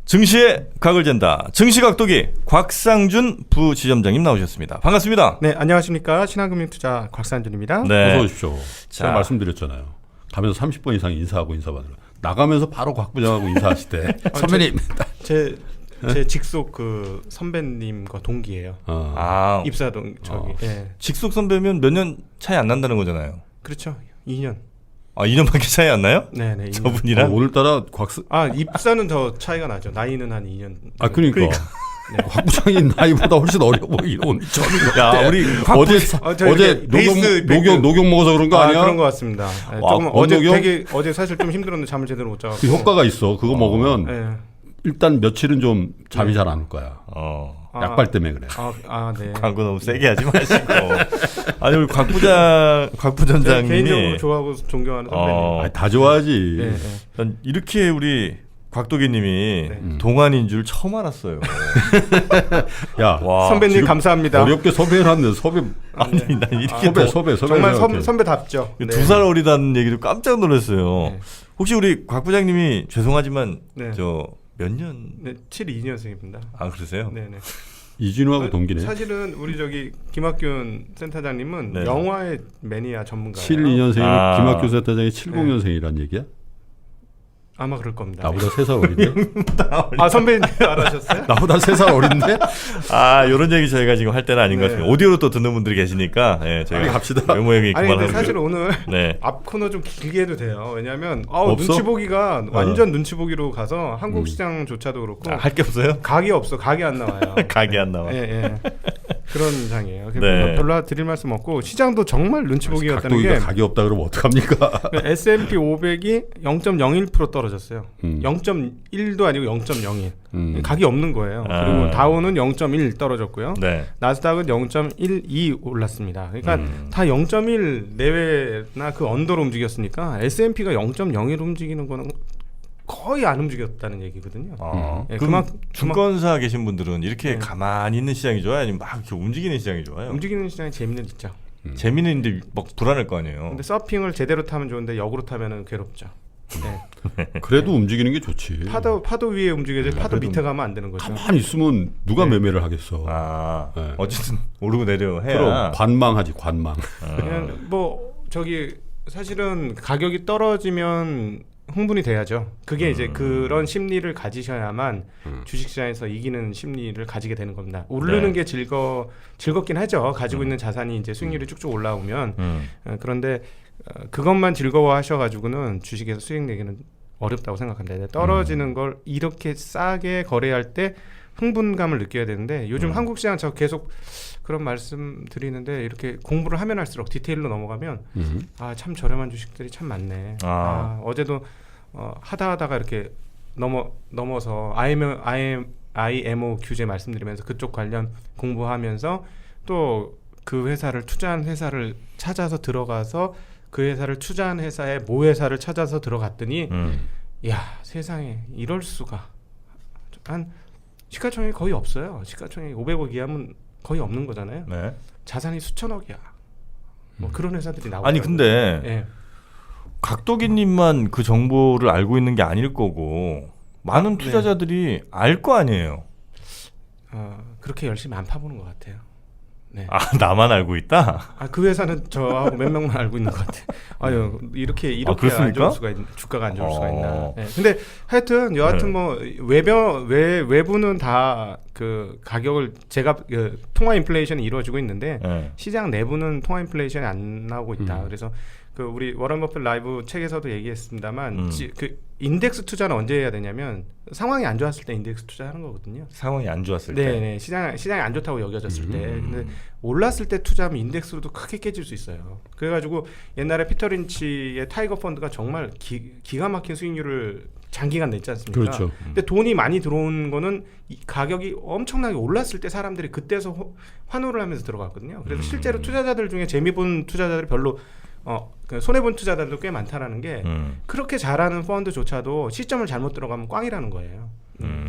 증시의 각을 잰다. 증시각도기 곽상준 부지점장님 나오셨습니다. 반갑습니다. 네, 안녕하십니까. 신한금융투자 곽상준입니다. 네. 어서 오십시오. 제가 말씀드렸잖아요. 가면서 30번 이상 인사하고 인사받으러. 나가면서 바로 곽 부장하고 인사하시대. 선배님. 제 직속 그 선배님과 동기예요. 아, 입사동 저기. 예. 직속 선배면 몇 년 차이 안 난다는 거잖아요. 그렇죠. 2년. 아, 2년밖에 차이 안 나요? 네네. 저분이랑? 오늘따라 입사는 더 차이가 나죠. 나이는 한 2년. 그러니까. 네. 곽 부장이 나이보다 훨씬 어려 보이는 오늘 처음인 것 같아. 야, 우리 어제 녹용 먹어서 그런 거 아니야? 그런 것 같습니다. 네, 와, 조금 어제 사실 좀 힘들었는데 잠을 제대로 못 자고. 그 효과가 있어. 그거 먹으면 네. 일단 며칠은 좀 잠이 잘 안 올 거야. 약발 때문에 그래. 네. 광고 너무 세게 하지 마시고. 아니, 우리 곽 부장님이 개인적으로 좋아하고 존경하는 선배님. 다 좋아하지. 네. 전 이렇게 우리 곽도기님이 네. 동안인 줄 처음 알았어요. 야, 와, 선배님 지금 감사합니다. 어렵게 섭외를 하는데 섭외. 아니, 난 이렇게 섭외 정말 선배답죠. 네. 2살 어리다는 얘기를 깜짝 놀랐어요. 네. 혹시 우리 곽 부장님이 죄송하지만 네. 저 몇 년? 네, 72년생입니다. 아, 그러세요? 네네. 이진우하고 동기네. 사실은 우리 저기 김학균 센터장님은 네. 영화의 매니아 전문가예요. 72년생이면 김학규 센터장이 70년생이란 얘기야? 아마 그럴 겁니다. 나보다 3살 어린데? 선배님 알아셨어요? 나보다 3살 어린데? 아, 이런 얘기 저희가 지금 할 때는 아닌 것 네. 같습니다. 오디오로 또 듣는 분들이 계시니까 저희가 갑시다. 외모 얘기 아니 그만하고. 근데 사실 오늘 네. 앞 코너 좀 길게 해도 돼요. 왜냐하면 없어? 눈치 보기가 완전 눈치 보기로 가서 한국 시장조차도 그렇고 할 게 없어요? 각이 없어. 각이 안 나와요. 각이 안 나와. 예. 그런 장이에요. 네. 별로 드릴 말씀 없고 시장도 정말 눈치 보기였다는 게 각도기가 각이 없다 그러면 어떡합니까? S&P 500이 0.01% 떨어졌어요. 0.1도 아니고 0.01. 각이 없는 거예요. 그리고 다우는 0.1 떨어졌고요. 네. 나스닥은 0.12 올랐습니다. 그러니까 다 0.1 내외나 그 언더로 움직였으니까 S&P가 0.01 움직이는 거는 거의 안 움직였다는 얘기거든요. 예, 그럼 증권사 계신 분들은 이렇게 네. 가만히 있는 시장이 좋아요? 아니면 막 이렇게 움직이는 시장이 좋아요? 움직이는 시장이 재미는 있죠. 재미있는데 막 불안할 거 아니에요? 근데 서핑을 제대로 타면 좋은데 역으로 타면은 괴롭죠. 네. 그래도 움직이는 게 좋지. 파도 위에 움직여야지 파도 밑에 가면 안 되는 거죠. 가만히 있으면 누가 매매를 하겠어. 네. 어쨌든 오르고 내려 해야. 그럼 관망하지 관망. 그냥 뭐 저기 사실은 가격이 떨어지면 흥분이 돼야죠. 그게 이제 그런 심리를 가지셔야만 주식시장에서 이기는 심리를 가지게 되는 겁니다. 오르는 게 즐겁긴 하죠. 가지고 있는 자산이 이제 수익률이 쭉쭉 올라오면. 그런데 그것만 즐거워하셔가지고는 주식에서 수익 내기는 어렵다고 생각합니다. 떨어지는 걸 이렇게 싸게 거래할 때 흥분감을 느껴야 되는데 요즘 한국 시장 저 계속 그런 말씀 드리는데 이렇게 공부를 하면 할수록 디테일로 넘어가면 참 저렴한 주식들이 참 많네. 어제도 하다가 이렇게 넘어서 IMO 규제 말씀드리면서 그쪽 관련 공부하면서 또 그 회사를 투자한 회사를 찾아서 들어가서 그 회사를 투자한 회사의 모회사를 찾아서 들어갔더니 야 세상에 이럴 수가. 한 시가총액이 거의 없어요. 시가총액이 500억 이하면 거의 없는 거잖아요. 네. 자산이 수천억이야. 뭐 그런 회사들이 나오고. 아니 근데 각도기님만 그 정보를 알고 있는 게 아닐 거고 많은 투자자들이 알 거 아니에요. 그렇게 열심히 안 파보는 것 같아요. 네. 나만 알고 있다? 그 회사는 저하고 몇 명만 알고 있는 것 같아. 아유 이렇게 안 좋을 수가 주가가 안 좋을 수가 있나. 네. 근데 하여튼 여하튼 뭐 외부는 다 그 가격을 제가 통화 인플레이션이 이루어지고 있는데 시장 내부는 통화 인플레이션이 안 나오고 있다. 그래서 그 우리 워런 버핏 라이브 책에서도 얘기했습니다만 그 인덱스 투자는 언제 해야 되냐면 상황이 안 좋았을 때 인덱스 투자하는 거거든요. 상황이 안 좋았을 때. 네, 시장이 안 좋다고 여겨졌을 때. 근데 올랐을 때 투자하면 인덱스로도 크게 깨질 수 있어요. 그래가지고 옛날에 피터 린치의 타이거 펀드가 정말 기가 막힌 수익률을 장기간 냈지 않습니까? 그렇죠. 근데 돈이 많이 들어온 거는 가격이 엄청나게 올랐을 때 사람들이 그때서 환호를 하면서 들어갔거든요. 그래서 실제로 투자자들 중에 재미 본 투자자들이 별로 손해본 투자자들도 꽤 많다라는 게 그렇게 잘하는 펀드조차도 시점을 잘못 들어가면 꽝이라는 거예요.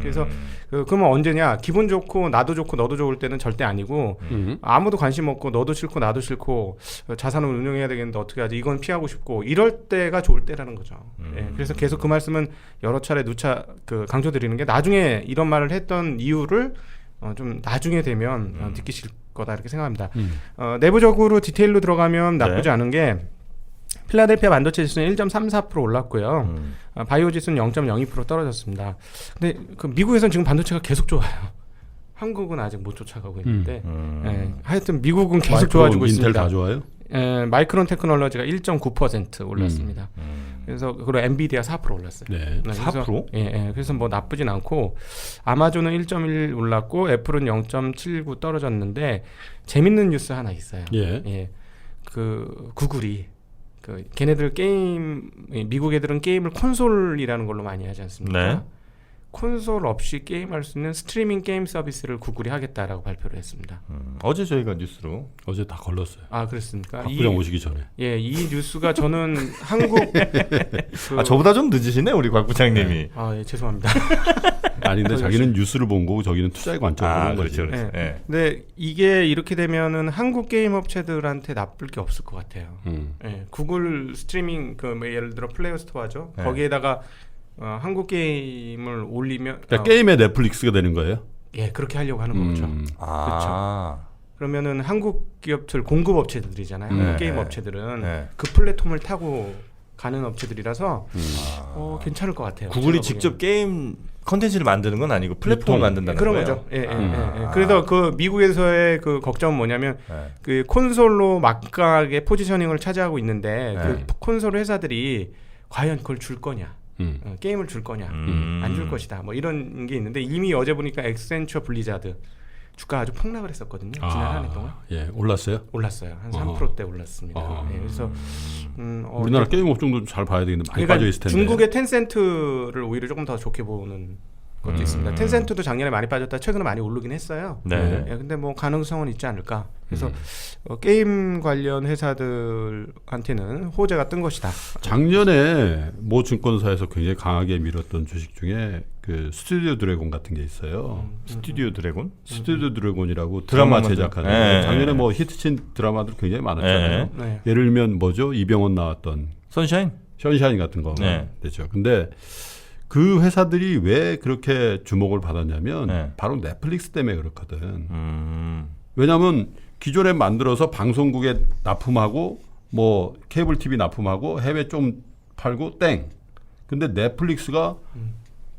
그래서 그러면 언제냐? 기분 좋고 나도 좋고 너도 좋을 때는 절대 아니고 아무도 관심 없고 너도 싫고 나도 싫고 자산을 운용해야 되겠는데 어떻게 하지? 이건 피하고 싶고 이럴 때가 좋을 때라는 거죠. 예, 그래서 계속 그 말씀은 여러 차례 누차 강조드리는 게 나중에 이런 말을 했던 이유를 좀 나중에 되면 느끼실 거다 이렇게 생각합니다. 내부적으로 디테일로 들어가면 나쁘지 않은 게 필라델피아 반도체 지수는 1.34% 올랐고요. 바이오 지수는 0.02% 떨어졌습니다. 근데 그 미국에서는 지금 반도체가 계속 좋아요. 한국은 아직 못 쫓아가고 있는데 하여튼 미국은 계속 좋아지고 인텔 있습니다. 다 좋아요? 마이크론 테크놀로지가 1.9% 올랐습니다. 그래서 그리고 엔비디아 4% 올랐어요. 네. 그래서, 4%? 예, 그래서 뭐 나쁘진 않고 아마존은 1.1 올랐고 애플은 0.79 떨어졌는데 재밌는 뉴스 하나 있어요. 예. 그 구글이 걔네들 게임 미국 애들은 게임을 콘솔이라는 걸로 많이 하지 않습니까? 네. 콘솔 없이 게임할 수 있는 스트리밍 게임 서비스를 구글이 하겠다라고 발표를 했습니다. 어제 저희가 뉴스로 어제 다 걸렀어요. 아 그렇습니까? 박 부장 오시기 전에. 이 뉴스가 저는 한국 저보다 좀 늦으시네 우리 곽 부장님이. 예, 죄송합니다. 아니 근데 자기는 뉴스를 본 거고 저기는 투자의 관점으로 본 거지. 그렇죠. 예. 근데 이게 이렇게 되면은 한국 게임 업체들한테 나쁠 게 없을 것 같아요. 예, 구글 스트리밍 뭐 예를 들어 플레이어 스토어죠. 네. 거기에다가 한국 게임을 올리면 그러니까 게임의 넷플릭스가 되는 거예요? 예, 그렇게 하려고 하는 거죠. 그러면은 한국 기업들 공급 업체들이잖아요. 한국 게임 업체들은 그 플랫폼을 타고 가는 업체들이라서 괜찮을 것 같아요. 구글이 직접 게임 컨텐츠를 만드는 건 아니고 플랫폼을 만든다는 그런 거예요. 거죠. 예. 그래서 그 미국에서의 그 걱정은 뭐냐면 그 콘솔로 막강하게 포지셔닝을 차지하고 있는데 그 콘솔 회사들이 과연 그걸 줄 거냐? 게임을 줄 거냐? 안 줄 것이다. 뭐 이런 게 있는데 이미 어제 보니까 엑센처 블리자드 주가 아주 폭락을 했었거든요. 지난 한 해 동안. 예, 올랐어요? 올랐어요. 한 3%대 올랐습니다. 예, 그래서 우리나라 게임 업종도 잘 봐야 되겠는데 많이 빠져 있을 텐데. 중국의 텐센트를 오히려 조금 더 좋게 보는 것도 있습니다. 텐센트도 작년에 많이 빠졌다 최근에 많이 오르긴 했어요. 네. 예, 근데 뭐 가능성은 있지 않을까. 그래서 게임 관련 회사들한테는 호재가 뜬 것이다. 작년에 모 증권사에서 굉장히 강하게 밀었던 주식 중에 그 스튜디오 드래곤 같은 게 있어요. 스튜디오 드래곤? 스튜디오 드래곤이라고 드라마 드라마 제작하는 네. 작년에 뭐 히트친 드라마들 굉장히 많았잖아요. 네. 예를 들면 뭐죠? 이병헌 나왔던 선샤인? 션샤인 같은 거 네. 됐죠. 근데 그 회사들이 왜 그렇게 주목을 받았냐면 바로 넷플릭스 때문에 그렇거든. 왜냐하면 기존에 만들어서 방송국에 납품하고 뭐 케이블 TV 납품하고 해외 좀 팔고 땡. 근데 넷플릭스가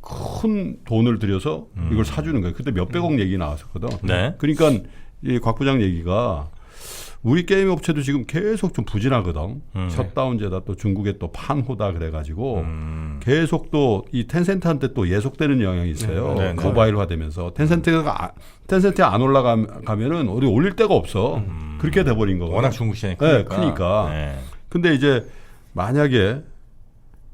큰 돈을 들여서 이걸 사주는 거예요. 그때 몇백억 얘기 나왔었거든. 네. 그러니까 이 곽 부장 얘기가 우리 게임 업체도 지금 계속 좀 부진하거든. 셧다운제다 또 중국에 또 판호다 그래가지고 계속 또 이 텐센트한테 또 예속되는 영향이 있어요. 네, 네. 모바일화되면서 텐센트에 안 올라가면은 우리 올릴 데가 없어. 그렇게 돼버린 거거든. 워낙 중국 시장이 네, 크니까. 크니까. 네. 근데 이제 만약에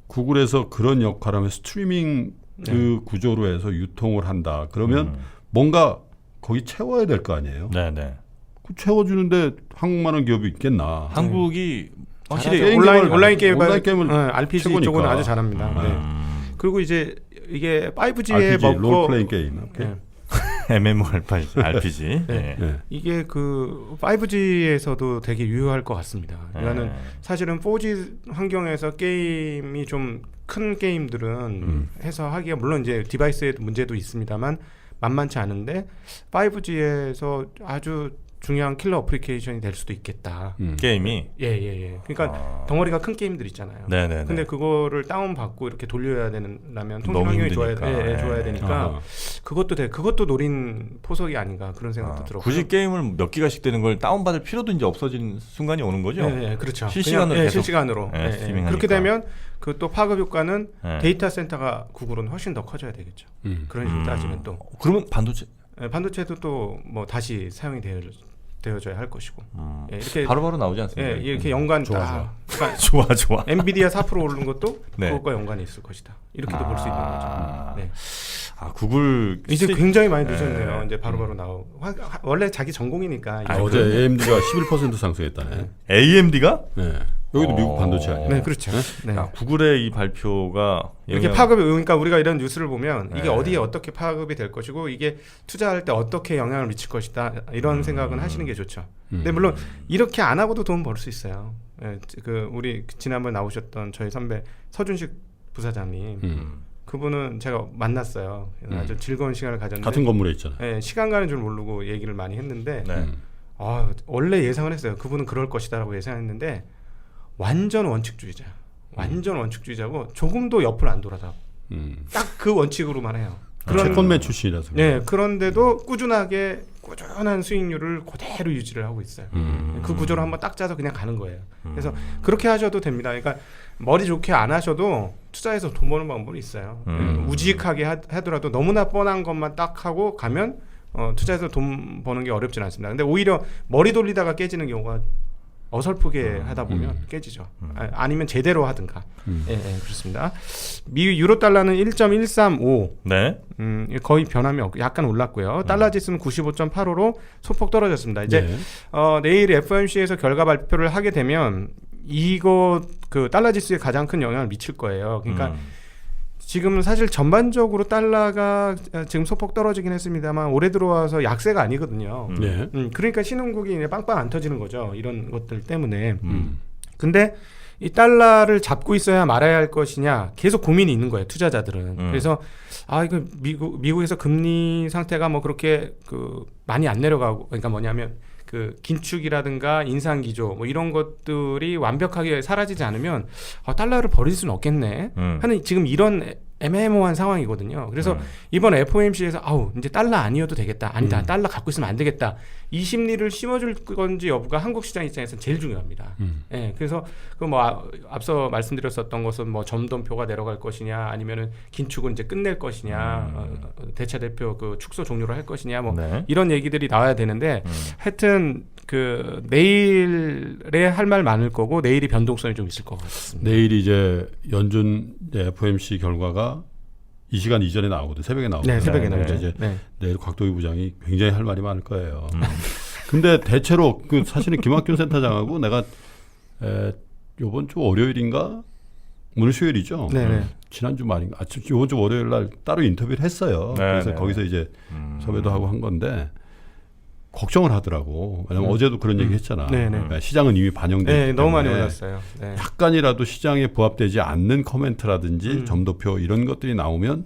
구글에서 그런 역할을 하면 스트리밍 그 구조로 해서 유통을 한다. 그러면 뭔가 거기 채워야 될 거 아니에요. 네, 네. 그 채워주는데 한국만한 기업이 있겠나. 한국이 확실히 게임 온라인 게임을 RPG 최고니까. 쪽은 아주 잘합니다. 네. 그리고 이제 이게 5G에 RPG, 먹고 롤플레잉 게임. 오케이. 네. MMORPG. 네. 네. 이게 그 5G에서도 되게 유효할 것 같습니다. 이거는 사실은 4G 환경에서 게임이 좀 큰 게임들은 해서 하기가 물론 이제 디바이스의 문제도 있습니다만 만만치 않은데 5G에서 아주 중요한 킬러 어플리케이션이 될 수도 있겠다. 게임이. 예. 그러니까 덩어리가 큰 게임들 있잖아요. 네네. 근데 그거를 다운 받고 이렇게 돌려야 되려면 통신 너무 환경이 힘드니까. 좋아야 되니까 그것도 노린 포석이 아닌가 그런 생각도 들었고. 굳이 게임을 몇 기가씩 되는 걸 다운 받을 필요도 이제 없어진 순간이 오는 거죠. 네, 그렇죠. 실시간으로 그냥, 계속 실시간으로. 네, 스트리밍하니까. 그렇게 되면 그 또 파급 효과는 네. 데이터 센터가 구글은 훨씬 더 커져야 되겠죠. 그런 식으로 따지면 또 그러면 반도체 반도체도 또 뭐 다시 사용이 되어져야 할 것이고. 예, 이렇게 바로바로 나오지 않습니까? 예, 이렇게 연관 좋아. 그러니까 좋아. 엔비디아 4% 오른 것도 네. 그것과 연관이 있을 것이다. 이렇게도 볼 수 있는 거죠. 네. 구글 이제 굉장히 많이 늦었네요. 이제 바로바로 나오고 원래 자기 전공이니까. 어제 AMD가 11% 상승했다네. AMD가? 네. 여기도 미국 반도체 아니에요? 네, 그렇죠. 네. 야, 구글의 이 발표가 이렇게 파급이 그러니까 우리가 이런 뉴스를 보면 이게 네. 어디에 어떻게 파급이 될 것이고 이게 투자할 때 어떻게 영향을 미칠 것이다 이런 생각은 하시는 게 좋죠. 근데 물론 이렇게 안 하고도 돈 벌 수 있어요. 예, 그 우리 지난번 나오셨던 저희 선배 서준식 부사장님 그분은 제가 만났어요. 아주 즐거운 시간을 가졌는데 같은 건물에 있잖아요. 예, 시간 가는 줄 모르고 얘기를 많이 했는데 네. 원래 예상을 했어요. 그분은 그럴 것이다라고 예상했는데 완전 원칙주의자. 완전 원칙주의자고 조금도 옆을 안 돌아다. 딱 그 원칙으로만 해요. 채권맨 출신이라서. 네, 그런데도 꾸준한 수익률을 그대로 유지를 하고 있어요. 그 구조를 한번 딱 짜서 그냥 가는 거예요. 그래서 그렇게 하셔도 됩니다. 그러니까 머리 좋게 안 하셔도 투자해서 돈 버는 방법이 있어요. 우직하게 하더라도 너무나 뻔한 것만 딱 하고 가면 투자해서 돈 버는 게 어렵진 않습니다. 근데 오히려 머리 돌리다가 깨지는 경우가 어설프게 하다 보면 깨지죠. 아니면 제대로 하든가. 예, 그렇습니다. 미 유로 달러는 1.135. 네. 거의 변함이 없고 약간 올랐고요. 달러 지수는 95.85로 소폭 떨어졌습니다. 이제 네. 내일 FOMC에서 결과 발표를 하게 되면 이거 그 달러 지수에 가장 큰 영향을 미칠 거예요. 그러니까 지금 사실 전반적으로 달러가 지금 소폭 떨어지긴 했습니다만 올해 들어와서 약세가 아니거든요. 네. 그러니까 신흥국이 이제 빵빵 안 터지는 거죠. 이런 것들 때문에. 근데 이 달러를 잡고 있어야 말아야 할 것이냐 계속 고민이 있는 거예요. 투자자들은. 그래서 이거 미국에서 금리 상태가 뭐 그렇게 그 많이 안 내려가고 그러니까 뭐냐면 그 긴축이라든가 인상 기조 뭐 이런 것들이 완벽하게 사라지지 않으면 달러를 버릴 수는 없겠네 하는 지금 이런 애매모호한 상황이거든요. 그래서 이번 FOMC에서 이제 달러 아니어도 되겠다. 아니다. 달러 갖고 있으면 안 되겠다. 이 심리를 심어줄 건지 여부가 한국 시장 입장에서는 제일 중요합니다. 예, 그래서 그 뭐 앞서 말씀드렸었던 것은 뭐 점도표가 내려갈 것이냐, 아니면은 긴축은 이제 끝낼 것이냐, 대차 대표 그 축소 종료를 할 것이냐, 뭐 네. 이런 얘기들이 나와야 되는데 하여튼 그 내일에 할 말 많을 거고 내일이 변동성이 좀 있을 것 같습니다. 내일 이제 연준 FOMC 결과가 이 시간 이전에 나오거든. 새벽에 나오거든. 네, 새벽에 그래서 나오죠. 이제 네. 내일 곽도희 부장이 굉장히 할 말이 많을 거예요. 근데 대체로 그 사실은 김학균 센터장하고 내가 요번 주 월요일인가 오늘 수요일이죠. 네네. 지난주 말인가 요번 주 월요일 날 따로 인터뷰를 했어요. 네네. 그래서 거기서 이제 섭외도 하고 한 건데 걱정을 하더라고. 왜냐면 어제도 그런 얘기 했잖아. 그러니까 시장은 이미 반영돼 있기 때문에 너무 많이 올랐어요. 네. 약간이라도 시장에 부합되지 않는 코멘트라든지 점도표 이런 것들이 나오면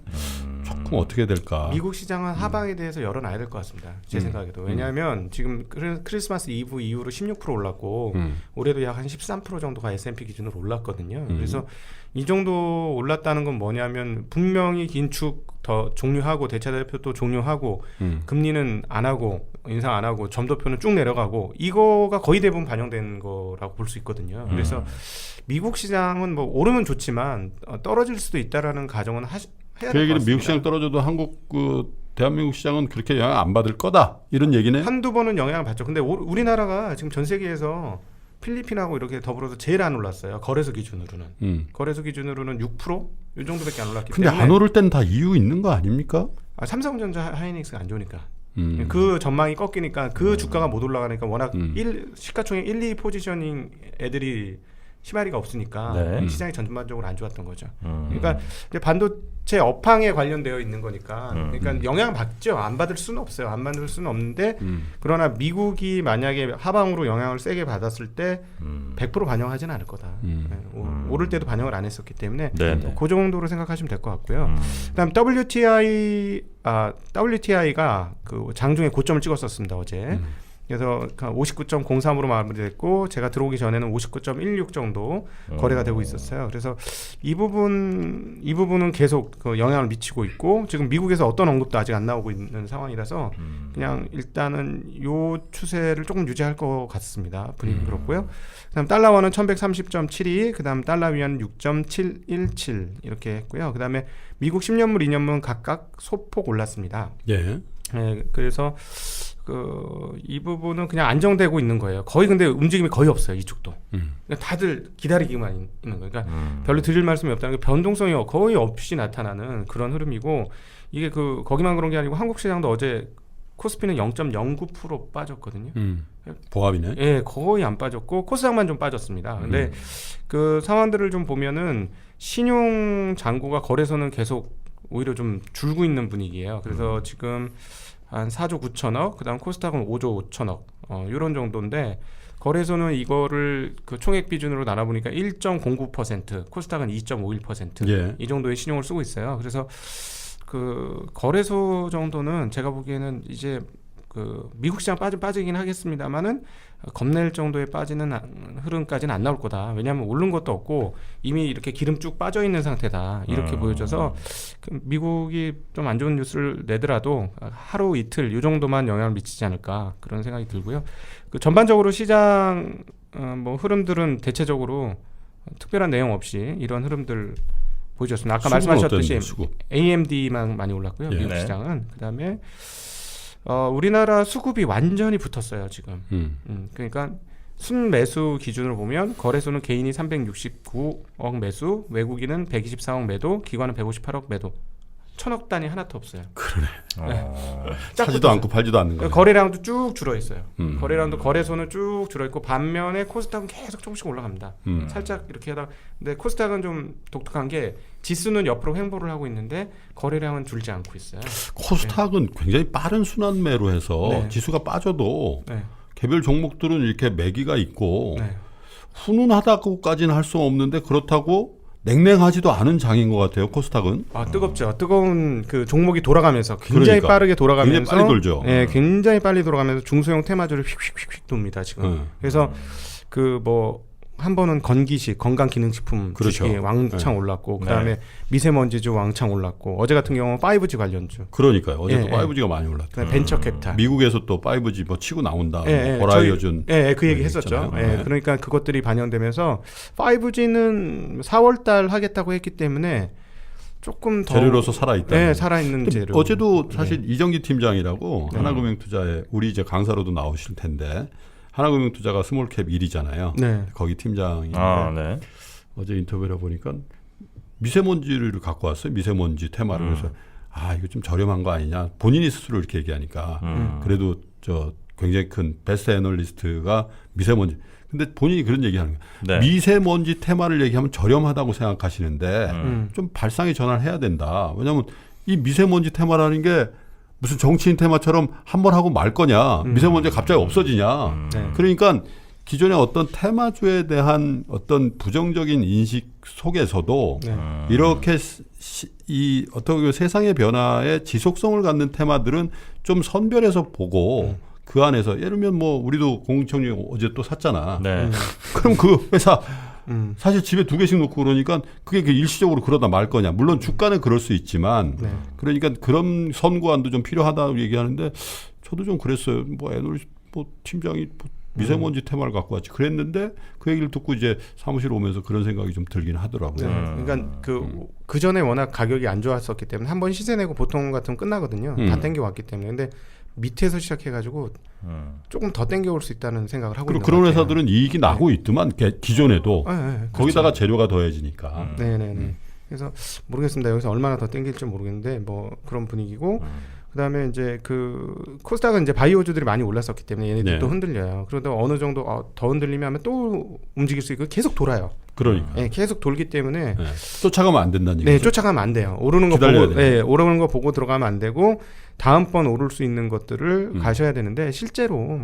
조금 어떻게 될까. 미국 시장은 하방에 대해서 열어놔야 될 것 같습니다. 제 생각에도. 왜냐하면 지금 크리스마스 이브 이후로 16% 올랐고 올해도 약 한 13% 정도가 S&P 기준으로 올랐거든요. 그래서 이 정도 올랐다는 건 뭐냐면 분명히 긴축 더 종료하고 대차 대표도 종료하고 금리는 안 하고 인상 안 하고 점도표는 쭉 내려가고 이거가 거의 대부분 반영된 거라고 볼 수 있거든요. 그래서 미국 시장은 뭐 오르면 좋지만 떨어질 수도 있다라는 가정은 해야 그 될 것 얘기는 같습니다. 미국 시장 떨어져도 한국 대한민국 시장은 그렇게 영향 안 받을 거다 이런 얘기네. 한두 번은 영향을 받죠. 근데 우리나라가 지금 전 세계에서 필리핀하고 이렇게 더불어서 제일 안 올랐어요. 거래소 기준으로는. 거래소 기준으로는 6%? 이 정도밖에 안 올랐기 근데 때문에. 안 오를 땐 다 이유 있는 거 아닙니까? 삼성전자 하이닉스가 안 좋으니까. 그 전망이 꺾이니까 그 주가가 못 올라가니까 워낙 시가총액 1, 2 포지셔닝 애들이 시바리가 없으니까 네. 시장이 전반적으로 안 좋았던 거죠. 그러니까 이제 반도체 업황에 관련되어 있는 거니까 그러니까 영향을 받죠. 안 받을 수는 없어요. 안 받을 수는 없는데 그러나 미국이 만약에 하방으로 영향을 세게 받았을 때 100% 반영하지는 않을 거다. 오를 때도 반영을 안 했었기 때문에 네네. 그 정도로 생각하시면 될 것 같고요. 그다음 WTI가 그 장중에 고점을 찍었었습니다 어제. 그래서 59.03으로 마무리됐고 제가 들어오기 전에는 59.16 정도 거래가 되고 있었어요. 그래서 이 부분은 계속 그 영향을 미치고 있고 지금 미국에서 어떤 언급도 아직 안 나오고 있는 상황이라서 그냥 일단은 요 추세를 조금 유지할 것 같습니다. 분위기 그렇고요. 그다음 달러원은 1130.72, 그다음 달러 위안은 6.717 이렇게 했고요. 그다음에 미국 10년물, 2년물 각각 소폭 올랐습니다. 예. 네, 그래서 이 부분은 그냥 안정되고 있는 거예요. 거의 근데 움직임이 거의 없어요. 이쪽도. 그러니까 다들 기다리기만 있는 거예요. 그러니까 별로 드릴 말씀이 없다는 게 변동성이 거의 없이 나타나는 그런 흐름이고 이게 거기만 그런 게 아니고 한국 시장도 어제 코스피는 0.09% 빠졌거든요. 보합이네. 예, 거의 안 빠졌고 코스닥만 좀 빠졌습니다. 근데 그 상황들을 좀 보면은 신용 잔고가 거래소는 계속 오히려 좀 줄고 있는 분위기예요. 그래서 지금 한 4조 9천억, 그다음 코스닥은 5조 5천억, 이런 정도인데 거래소는 이거를 그 총액 비준으로 나눠 보니까 1.09%, 코스닥은 2.51%, 예. 이 정도의 신용을 쓰고 있어요. 그래서 그 거래소 정도는 제가 보기에는 이제 그 미국 시장 빠지긴 하겠습니다만은 겁낼 정도의 빠지는 흐름까지는 안 나올 거다. 왜냐하면 오른 것도 없고 이미 이렇게 기름 쭉 빠져 있는 상태다. 이렇게 보여져서 그 미국이 좀 안 좋은 뉴스를 내더라도 하루 이틀 이 정도만 영향을 미치지 않을까 그런 생각이 들고요. 그 전반적으로 시장 뭐 흐름들은 대체적으로 특별한 내용 없이 이런 흐름들 보여줬습니다. 아까 말씀하셨듯이 AMD만 많이 올랐고요. 예. 미국 네. 시장은. 그다음에 우리나라 수급이 완전히 붙었어요 지금. 그러니까 순매수 기준으로 보면 거래소는 개인이 369억 매수, 외국인은 124억 매도, 기관은 158억 매도. 1,000억 단위 하나도 없어요. 그러네. 딱 사지도 붙었어요. 않고 팔지도 않는 거네. 거래량도 쭉 줄어 있어요. 거래량도 거래소는 쭉 줄어 있고 반면에 코스닥은 계속 조금씩 올라갑니다. 살짝 이렇게 하다가 근데 코스닥은 좀 독특한 게 지수는 옆으로 횡보를 하고 있는데 거래량은 줄지 않고 있어요. 코스닥은 굉장히 빠른 순환매로 해서 네. 지수가 빠져도 네. 개별 종목들은 이렇게 매기가 있고 네. 훈훈하다고까지는 할 수 없는데 그렇다고 냉랭하지도 않은 장인 것 같아요. 코스닥은. 뜨겁죠. 뜨거운 그 종목이 돌아가면서 굉장히 그러니까. 빠르게 돌아가면서 굉장히 빨리 돌죠. 네, 굉장히 빨리 돌아가면서 중소형 테마주를 휙휙휙휙 돕니다 지금. 그래서 그 뭐 한 번은 건기식 건강기능식품 그렇죠. 주식이 왕창 올랐고 그다음에 미세먼지주 왕창 올랐고 어제 같은 경우는 5G 관련주. 그러니까요. 어제도 예, 5G가 많이 올랐죠. 그다음에 벤처 캐피탈. 미국에서 또 5G 뭐 치고 나온다. 예, 뭐 버라이어준. 그 얘기 했었죠. 있잖아요. 예, 그러니까 그것들이 반영되면서 5G는 4월달 하겠다고 했기 때문에 조금 더 재료로서 살아있다. 네, 살아있는 재료. 어제도 사실 이정기 팀장이라고 네. 하나금융투자에 우리 이제 강사로도 나오실 텐데 하나금융투자가 스몰캡 1위잖아요. 네. 거기 팀장인데 네. 어제 인터뷰를 해보니까 미세먼지를 갖고 왔어요. 미세먼지 테마를. 그래서 이거 좀 저렴한 거 아니냐. 본인이 스스로 이렇게 얘기하니까 그래도 저 굉장히 큰 베스트 애널리스트가 미세먼지. 근데 본인이 그런 얘기하는 거예요. 네. 미세먼지 테마를 얘기하면 저렴하다고 생각하시는데 좀 발상의 전환을 해야 된다. 왜냐하면 이 미세먼지 테마라는 게 무슨 정치인 테마처럼 한 번 하고 말 거냐. 미세먼지가 갑자기 없어지냐. 네. 그러니까 기존의 어떤 테마주에 대한 어떤 부정적인 인식 속에서도 네. 이렇게 이 어떻게 보면 세상의 변화에 지속성을 갖는 테마들은 좀 선별해서 보고 그 안에서 예를 들면 뭐 우리도 공청력 어제 또 샀잖아. 네. 그럼 그 회사 사실 집에 2개씩 놓고 그러니까 그게 그 일시적으로 그러다 말 거냐. 물론 주가는 그럴 수 있지만 네. 그러니까 그런 선구안도 좀 필요하다고 얘기하는데 저도 좀 그랬어요. 뭐 애널리스트 뭐 팀장이 뭐 미세먼지 테마를 갖고 왔지 그랬는데 그 얘기를 듣고 이제 사무실 오면서 그런 생각이 좀 들긴 하더라고요. 네. 그러니까 그 전에 워낙 가격이 안 좋았었기 때문에 한번 시세 내고 보통 같으면 끝나거든요. 다 땡겨 왔기 때문에. 근데 밑에서 시작해가지고 조금 더 땡겨올 수 있다는 생각을 하고 있는 그리고 그런 것 같아요. 회사들은 이익이 나고 있더만 기존에도 네, 거기다가 재료가 더해지니까. 네네네. 그래서 모르겠습니다. 여기서 얼마나 더 땡길지 모르겠는데 뭐 그런 분위기고 그다음에 이제 그 코스닥은 이제 바이오주들이 많이 올랐었기 때문에 얘네들 네. 또 흔들려요. 그러다 어느 정도 더 흔들리면 하면 또 움직일 수 있고 계속 돌아요. 그러니까 네, 계속 돌기 때문에 네. 쫓아가면 안 된다는 네, 얘기죠. 쫓아가면 안 돼요. 오르는 거 기다려야 보고, 돼요. 오르는 거 보고 들어가면 안 되고 다음번 오를 수 있는 것들을 가셔야 되는데 실제로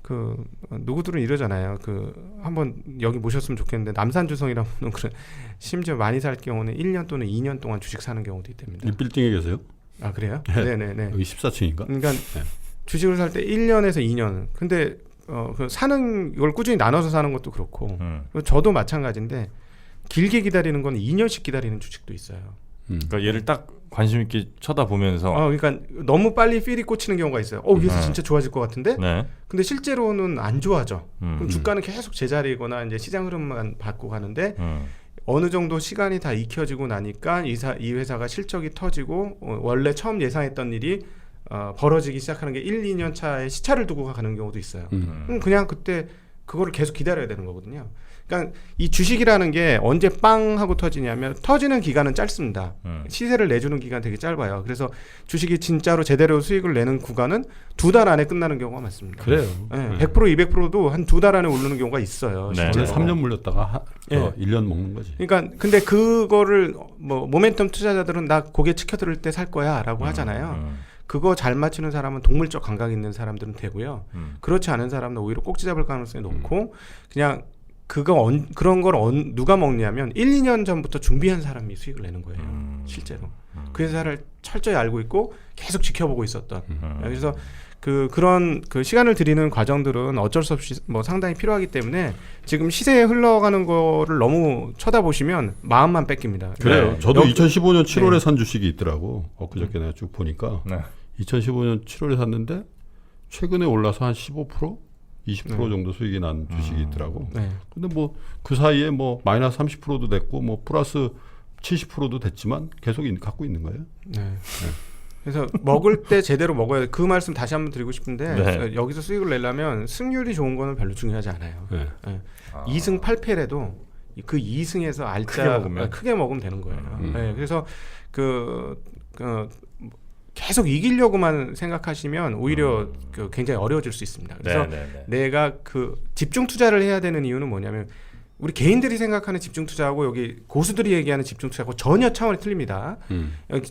그 누구들은 이러잖아요. 그 한번 여기 모셨으면 좋겠는데 남산주성이라는 분은 그래 심지어 많이 살 경우는 1년 또는 2년 동안 주식 사는 경우도 있답니다. 이 빌딩에 계세요? 아 그래요? 네. 네네네. 여기 14층인가? 그러니까 네. 주식을 살 때 1년에서 2년. 근데 그 사는 이걸 꾸준히 나눠서 사는 것도 그렇고 저도 마찬가지인데 길게 기다리는 건 2년씩 기다리는 주식도 있어요. 그러니까 얘를 딱 관심 있게 쳐다보면서 그러니까 너무 빨리 필이 꽂히는 경우가 있어요. 여기서 진짜 좋아질 것 같은데. 네. 근데 실제로는 안 좋아져. 그럼 주가는 계속 제자리거나 이제 시장 흐름만 받고 가는데 어느 정도 시간이 다 익혀지고 나니까 이 회사가 실적이 터지고 원래 처음 예상했던 일이 벌어지기 시작하는 게 1, 2년 차에 시차를 두고 가는 경우도 있어요. 그럼 그냥 그때 그거를 계속 기다려야 되는 거거든요. 그러니까 이 주식이라는 게 언제 빵 하고 터지냐면 터지는 기간은 짧습니다. 시세를 내주는 기간 되게 짧아요. 그래서 주식이 진짜로 제대로 수익을 내는 구간은 2달 안에 끝나는 경우가 많습니다. 그래요. 네, 100% 200%도 한 2달 안에 오르는 경우가 있어요. 네. 원래 3년 물렸다가 예. 1년 먹는 거지. 그러니까 근데 그거를 뭐 모멘텀 투자자들은 나 고개 치켜들을 때 살 거야라고 하잖아요. 그거 잘 맞추는 사람은 동물적 감각 있는 사람들은 되고요. 그렇지 않은 사람은 오히려 꼭지 잡을 가능성이 높고 그냥 그런 걸 누가 먹냐면 1, 2년 전부터 준비한 사람이 수익을 내는 거예요. 실제로. 그 회사를 철저히 알고 있고 계속 지켜보고 있었던. 그래서 그런 시간을 들이는 과정들은 어쩔 수 없이 뭐 상당히 필요하기 때문에 지금 시세에 흘러가는 거를 너무 쳐다보시면 마음만 뺏깁니다. 그래요. 네. 저도 2015년 7월에 산 주식이 있더라고. 엊그저께 내가 쭉 보니까 네. 2015년 7월에 샀는데 최근에 올라서 한 15%? 20% 정도 수익이 난 주식이 있더라고. 네. 근데 뭐 그 사이에 뭐 마이너스 30%도 됐고 뭐 플러스 70%도 됐지만 계속 갖고 있는 거예요. 네. 그래서 먹을 때 제대로 먹어야 돼. 그 말씀 다시 한번 드리고 싶은데 네. 여기서 수익을 내려면 승률이 좋은 거는 별로 중요하지 않아요. 네. 네. 2승 8패래도 그 2승에서 알짜 크게 먹으면 되는 거예요. 네. 그래서 계속 이기려고만 생각하시면 오히려 굉장히 어려워질 수 있습니다. 그래서 내가 집중 투자를 해야 되는 이유는 뭐냐면 우리 개인들이 생각하는 집중 투자하고 여기 고수들이 얘기하는 집중 투자하고 전혀 차원이 틀립니다.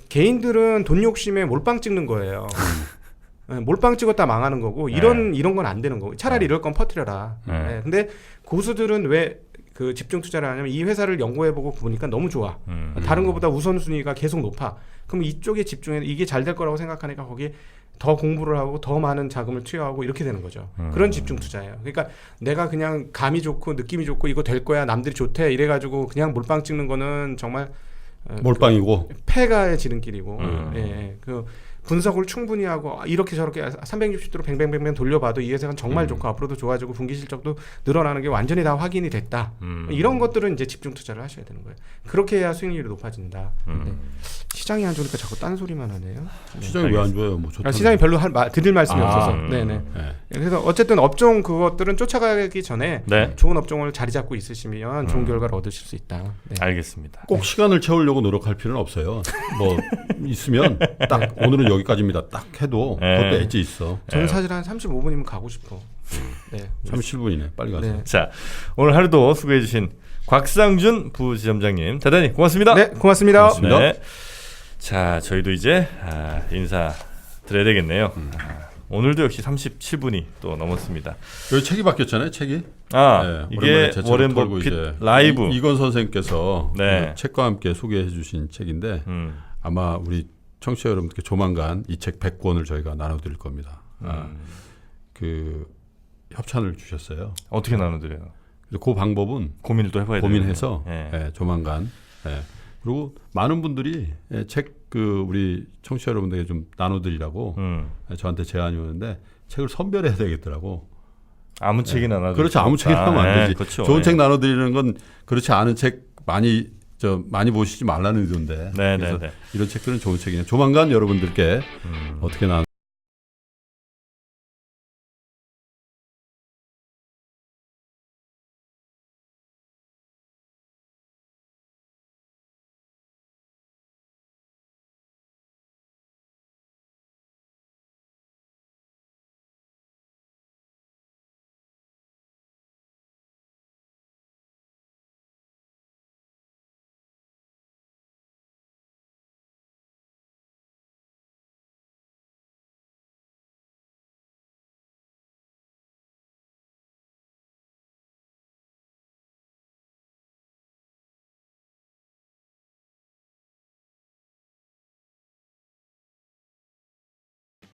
개인들은 돈 욕심에 몰빵 찍는 거예요. 네, 몰빵 찍었다 망하는 거고 이런 건 안 되는 거고 차라리 이럴 건 퍼뜨려라. 네, 근데 고수들은 왜 집중 투자를 하냐면 이 회사를 연구해보고 보니까 너무 좋아. 다른 것보다 우선순위가 계속 높아. 그럼 이쪽에 집중해서 이게 잘 될 거라고 생각하니까 거기에 더 공부를 하고 더 많은 자금을 투여하고 이렇게 되는 거죠. 그런 집중 투자예요. 그러니까 내가 그냥 감이 좋고 느낌이 좋고 이거 될 거야 남들이 좋대 이래가지고 그냥 몰빵 찍는 거는 정말 몰빵이고 폐가의 지름길이고 분석을 충분히 하고 이렇게 저렇게 360도로 뱅뱅뱅뱅 돌려봐도 이 회사가 정말 좋고 앞으로도 좋아지고 분기 실적도 늘어나는 게 완전히 다 확인이 됐다. 이런 것들은 이제 집중 투자를 하셔야 되는 거예요. 그렇게 해야 수익률이 높아진다. 네. 시장이 안 좋으니까 자꾸 딴소리만 하네요. 시장이 왜 안 좋아요? 뭐 시장이 별로 드릴 말씀이 없어서. 네네. 그래서 어쨌든 업종 그것들은 쫓아가기 전에 좋은 업종을 자리 잡고 있으시면 좋은 결과를 얻으실 수 있다. 네. 알겠습니다. 꼭 시간을 채우려고 노력할 필요는 없어요. 뭐 있으면 딱 오늘은 여기까지입니다. 딱 해도 그것도 엣지 있어. 저는 사실 한 35분이면 가고 싶어. 네. 37분이네. 빨리 가서. 네. 자, 오늘 하루도 수고해 주신 곽상준 부지점장님 대단히 고맙습니다. 네, 고맙습니다. 네. 자, 저희도 이제 인사 드려야 되겠네요. 오늘도 역시 37분이 또 넘었습니다. 여기 책이 바뀌었잖아요. 책이. 이게 워렌 버핏 라이브 이건 선생님께서 책과 함께 소개해 주신 책인데 아마 우리 청취자 여러분께 조만간 이 책 100권을 저희가 나눠드릴 겁니다. 협찬을 주셨어요. 어떻게 나눠드려요? 그 방법은 고민을 또 해봐야 돼요. 고민해서 조만간. 그리고 많은 분들이 책 우리 청취자 여러분들에게 좀 나눠드리라고 저한테 제안이 오는데 책을 선별해야 되겠더라고. 아무 책이나 나눠. 그렇죠. 아무 책이나 하면 안 되지. 그렇죠. 좋은 책 나눠드리는 건 그렇지 않은 책 많이 보시지 말라는 의도인데. 그래서 이런 책들은 좋은 책이냐. 조만간 여러분들께 어떻게 나눠